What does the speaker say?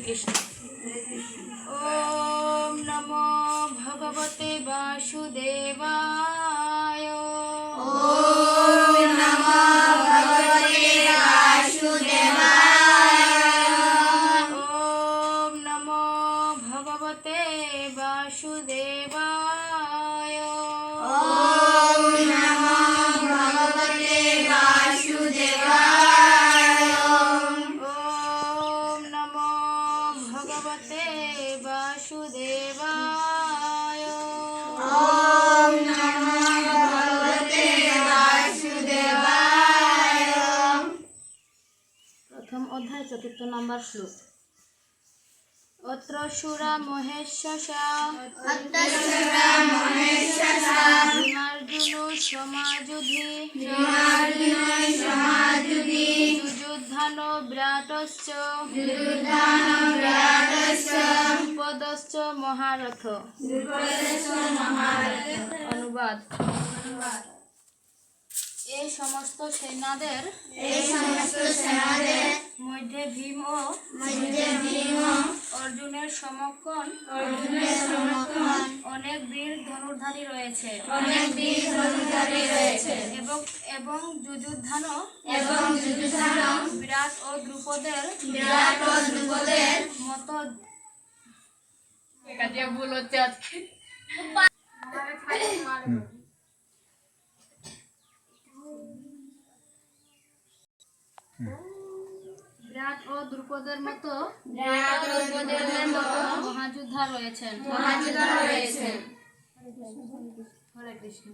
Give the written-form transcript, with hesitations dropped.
কৃষ্ণ। ওম নমো ভগবতে বাসুদেবায়। ওম নমো ভগবতে বাসুদেবায়। ওম নমো ভগবতে বাসুদেবায়। ওম নমো ভগবতে বাসুদেবায়। ওম নমো ভগবতে বাসুদেবায়। ওম নমো ভগবতে বাসুদেবায়। প্রথম অধ্যায় ৪র্থ নম্বর শ্লোক। অত্র সুরা মহেশ্বসা অত্তসুরা মহেশ্বসা ভীমার্জুনো সমাযুধি ভীমার্জুনৈ সমাযুধি যুযুধানো ব্রাতশ্চ যুযুধানো ব্রাতশ্চ দ্রুপদশ্চ মহারথ। দ্রুপদশ্চ মহারথ। অনুবাদ। এই সমস্ত সেনাদের মধ্যে ভীম ও অর্জুনের সমক্ষণ অনেক বীর ধনুর্ধারী রয়েছে এবং যুযুধানও বিরাট ও দ্রুপদের মতো ভুল হচ্ছে আজকে। বিরাট ও দ্রুপদের মতো মহাযোদ্ধা রয়েছেন। হরে কৃষ্ণ।